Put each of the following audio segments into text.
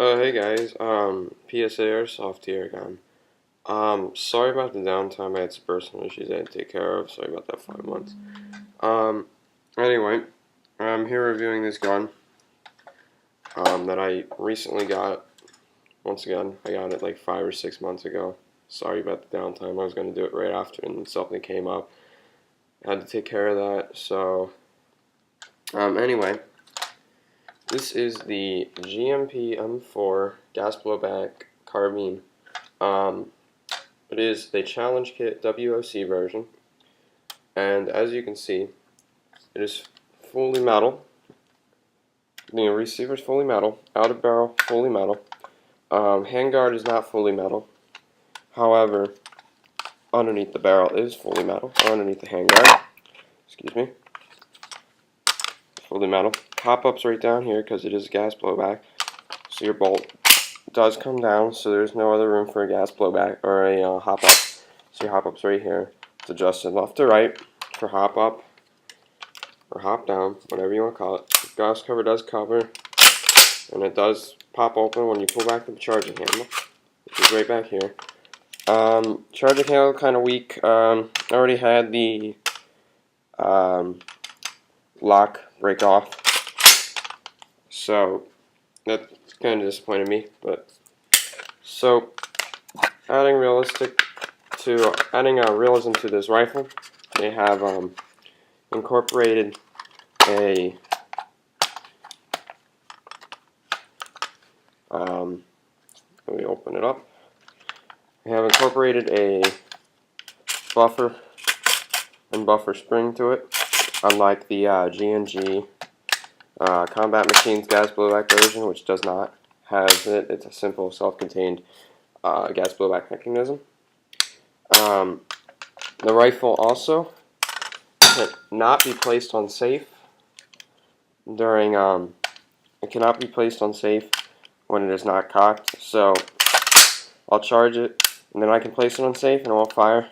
Hey guys, PSA Airsoft here again. Sorry about the downtime. I had some personal issues I had to take care of. Sorry about that 5 months. Um, anyway, I'm here reviewing this gun, that I recently got. Once again, I got it like 5 or 6 months ago. Sorry about the downtime. I was going to do it right after, and something came up. I had to take care of that, so, anyway. This is the GMP M4 gas blowback carbine. It is the Challenge Kit WOC version, and as you can see, it is fully metal. The receiver is fully metal, outer barrel fully metal. Handguard is not fully metal. However, underneath the barrel is fully metal. Underneath the handguard, excuse me, fully metal. Pop-ups right down here because it is gas blowback. So your bolt does come down, so there's no other room for a gas blowback or a hop up. So your hop up's right here. It's adjusted left to right for hop up or hop down, whatever you want to call it. The gas cover does cover, and it does pop open when you pull back the charging handle, which is right back here. Charging handle kind of weak. I already had the lock break off, so that kind of disappointed me. But so adding realism to this rifle, they have incorporated a let me open it up. They have incorporated a buffer and buffer spring to it, unlike the G&G Combat Machines gas blowback version, which does not have it. It's a simple self-contained gas blowback mechanism. The rifle also cannot be placed on safe during it cannot be placed on safe when it is not cocked. So I'll charge it, and then I can place it on safe, and I'll fire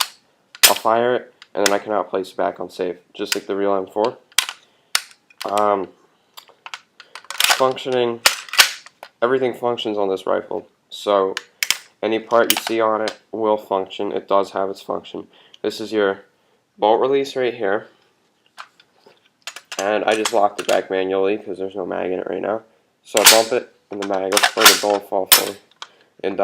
it, and then I cannot place it back on safe, just like the real M4. Everything functions on this rifle, so any part you see on it will function. It does have its function. This is your bolt release right here, and I just locked it back manually because there's no mag in it right now. So I bump it, and the mag will spring, the bolt fall forward. And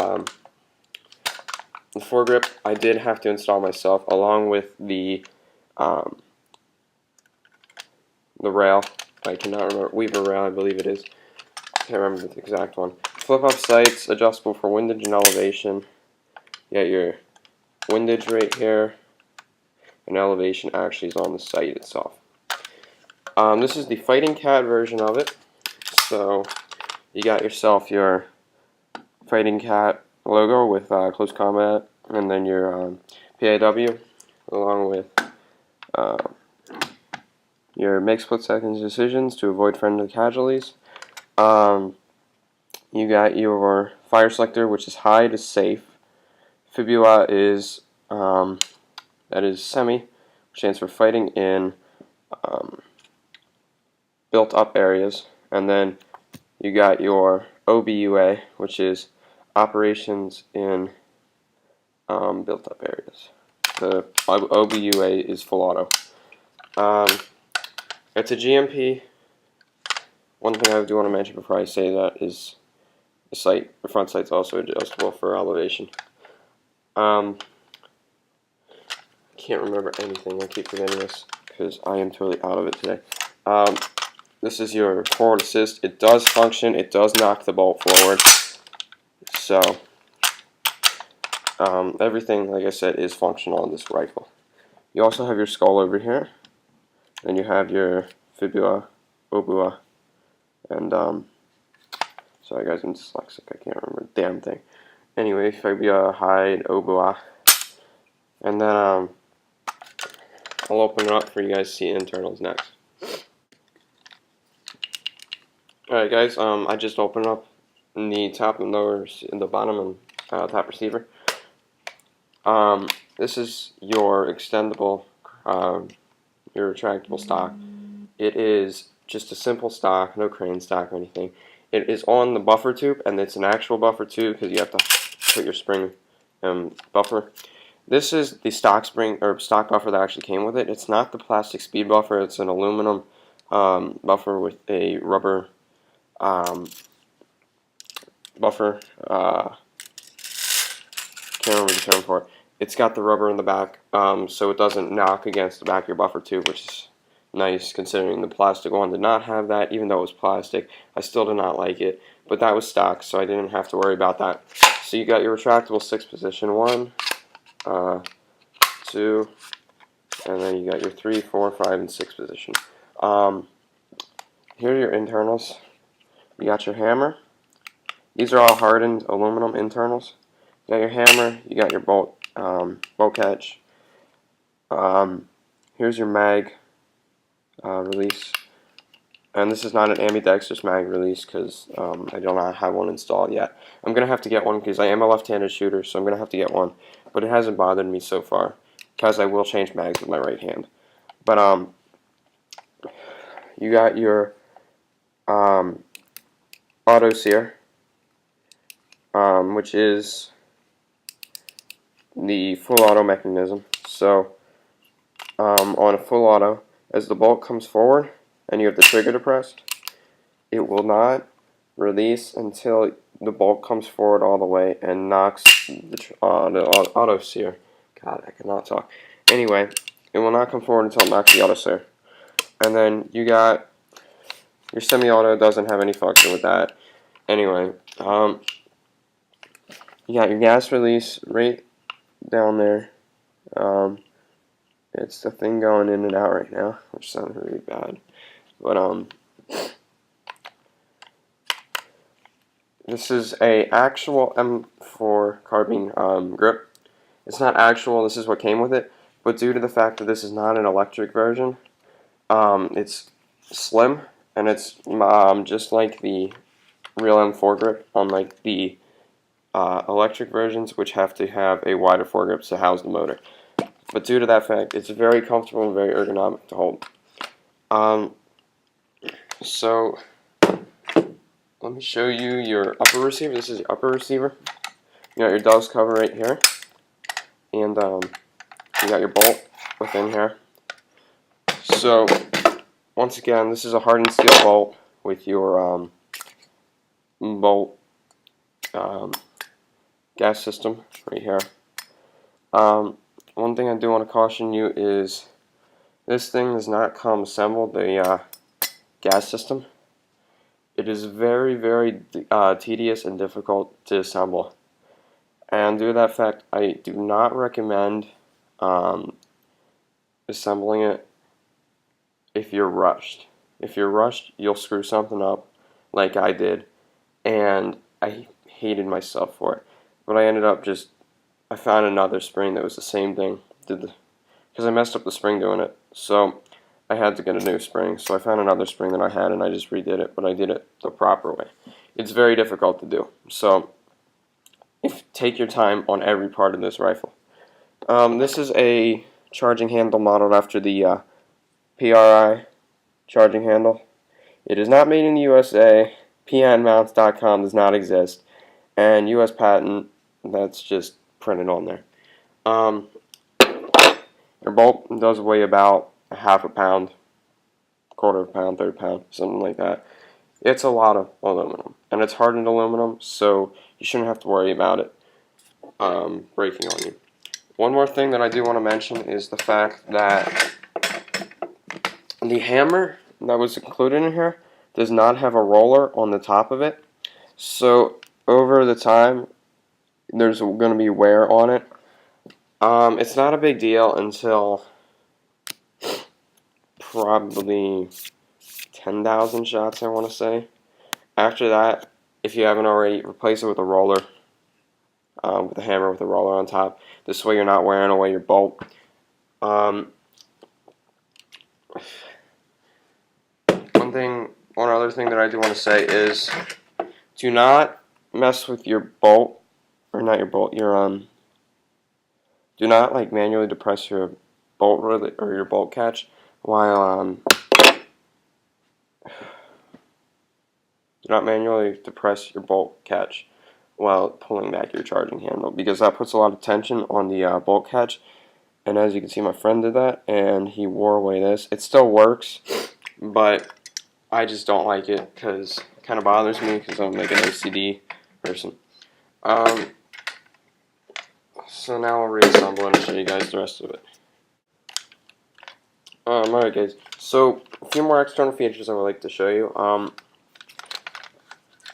the foregrip I did have to install myself, along with the rail. I cannot remember, Weaver rail, I believe it is. Can't remember the exact one. Flip up sights, adjustable for windage and elevation. You got your windage right here, and elevation actually is on the sight itself. This is the Fighting Cat version of it. So you got yourself your Fighting Cat logo with close combat, and then your PAW, along with your make split-second decisions to avoid friendly casualties. You got your fire selector, which is high to safe. Fibula is that is semi, which stands for fighting in built-up areas, and then you got your OBUA, which is operations in built-up areas. The OBUA is full auto. It's a GMP. One thing I do want to mention before I say that is the sight. The front sight's also adjustable for elevation. Can't remember anything. I keep forgetting this because I am totally out of it today. This is your forward assist. It does function. It does knock the bolt forward. So everything, like I said, is functional on this rifle. You also have your skull over here. Then you have your fibula, obua, and sorry guys, I'm dyslexic. I can't remember a damn thing. Anyway, fibula, hide, obua, and then I'll open it up for you guys to see internals next. Alright guys, I just opened up the top and lower, the bottom and top receiver. This is your extendable, your retractable stock. It is just a simple stock, no crane stock or anything. It is on the buffer tube, and it's an actual buffer tube because you have to put your spring buffer. This is the stock spring or stock buffer that actually came with it. It's not the plastic speed buffer. It's an aluminum buffer with a rubber buffer. Can't remember the term for it. It's got the rubber in the back, so it doesn't knock against the back of your buffer tube, which is nice considering the plastic one did not have that. Even though it was plastic, I still did not like it, but that was stock, so I didn't have to worry about that. So you got your retractable 6 position, 1, 2, and then you got your 3, 4, 5, and 6 position. Here are your internals. You got your hammer. These are all hardened aluminum internals. You got your hammer. You got your bolt catch. Here's your mag release. And this is not an ambidextrous mag release because I do not have one installed yet. I'm going to have to get one because I am a left-handed shooter, so I'm going to have to get one. But it hasn't bothered me so far because I will change mags with my right hand. But you got your auto sear, which is the full auto mechanism. So on a full auto, as the bolt comes forward and you have the trigger depressed, it will not release until the bolt comes forward all the way and knocks the auto sear. God, I cannot talk. Anyway, it will not come forward until it knocks the auto sear. And then you got your semi-auto, doesn't have any function with that. Anyway, you got your gas release right down there. It's the thing going in and out right now, which sounds really bad. But this is a actual M4 carbine grip. It's not actual. This is what came with it. But due to the fact that this is not an electric version, it's slim, and it's just like the real M4 grip, unlike the electric versions, which have to have a wider foregrip to house the motor. But due to that fact, it's very comfortable and very ergonomic to hold. So let me show you your upper receiver. This is your upper receiver. You got your dust cover right here, and you got your bolt within here. So once again, this is a hardened steel bolt with your bolt gas system right here. One thing I do want to caution you is this thing does not come assembled, the gas system. It is very, very tedious and difficult to assemble. And due to that fact, I do not recommend assembling it if you're rushed. If you're rushed, you'll screw something up like I did, and I hated myself for it. But I ended up I found another spring that was the same thing. Because I messed up the spring doing it. So I had to get a new spring. So I found another spring that I had and I just redid it. But I did it the proper way. It's very difficult to do. So take your time on every part of this rifle. This is a charging handle modeled after the PRI charging handle. It is not made in the USA. PNmounts.com does not exist. And US patent, that's just printed on there. Your bolt does weigh about a half a pound, quarter of a pound, third pound, something like that. It's a lot of aluminum, and it's hardened aluminum, so you shouldn't have to worry about it breaking on you. One more thing that I do want to mention is the fact that the hammer that was included in here does not have a roller on the top of it, so over the time there's going to be wear on it. It's not a big deal until probably 10,000 shots, I want to say. After that, if you haven't already, replace it with a roller, with a hammer with a roller on top. This way you're not wearing away your bolt. One other thing that I do want to say is do not mess with your bolt, or not your bolt, your do not like manually depress your bolt or your bolt catch while Do not manually depress your bolt catch while pulling back your charging handle, because that puts a lot of tension on the bolt catch. And as you can see, my friend did that, and he wore away this. It still works, but I just don't like it because it kind of bothers me because I'm like an OCD person. So now I'll reassemble it and show you guys the rest of it. Alright guys, so a few more external features I would like to show you.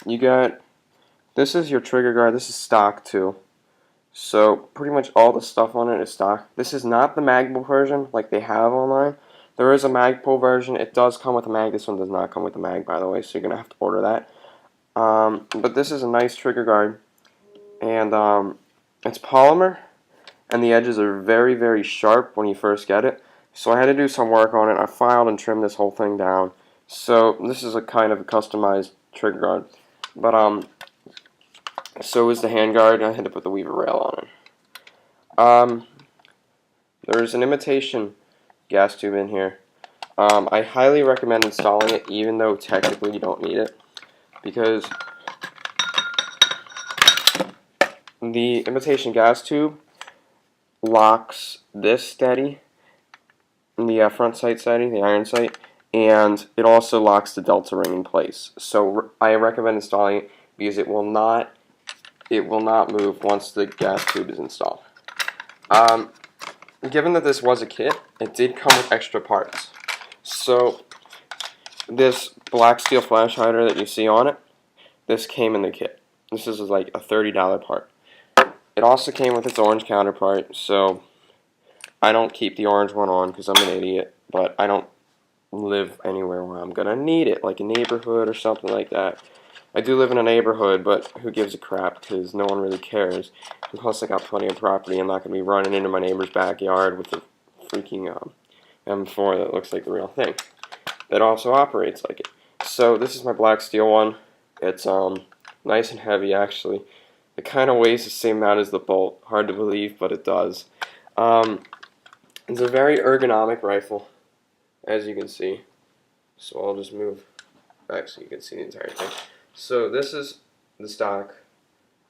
You got, this is your trigger guard. This is stock too. So pretty much all the stuff on it is stock. This is not the Magpul version like they have online. There is a Magpul version. It does come with a mag. This one does not come with a mag, by the way, so you're going to have to order that. But this is a nice trigger guard. And it's polymer, and the edges are very, very sharp when you first get it. So I had to do some work on it. I filed and trimmed this whole thing down. So this is a kind of a customized trigger guard. But so is the handguard. I had to put the weaver rail on it. There's an imitation gas tube in here. I highly recommend installing it, even though technically you don't need it, because the imitation gas tube locks this steady, the front sight steady, the iron sight, and it also locks the delta ring in place. So I recommend installing it because it will not move once the gas tube is installed. Given that this was a kit, it did come with extra parts. So this black steel flash hider that you see on it, this came in the kit. This is like a $30 part. It also came with its orange counterpart, so I don't keep the orange one on because I'm an idiot, but I don't live anywhere where I'm going to need it, like a neighborhood or something like that. I do live in a neighborhood, but who gives a crap because no one really cares. And plus I got plenty of property. I'm not going to be running into my neighbor's backyard with a freaking M4 that looks like the real thing. That also operates like it. So this is my black steel one. It's nice and heavy actually. It kind of weighs the same amount as the bolt. Hard to believe, but it does. It's a very ergonomic rifle, as you can see. So I'll just move back so you can see the entire thing. So this is the stock,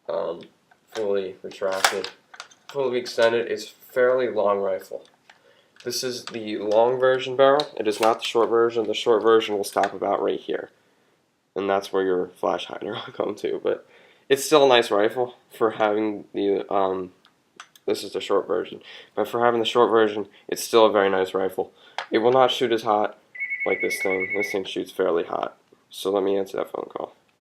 fully retracted, fully extended. It's a fairly long rifle. This is the long version barrel. It is not the short version. The short version will stop about right here, and that's where your flash hider will come to. But it's still a nice rifle for having the, this is the short version. But for having the short version, it's still a very nice rifle. It will not shoot as hot like this thing. This thing shoots fairly hot. So let me answer that phone call.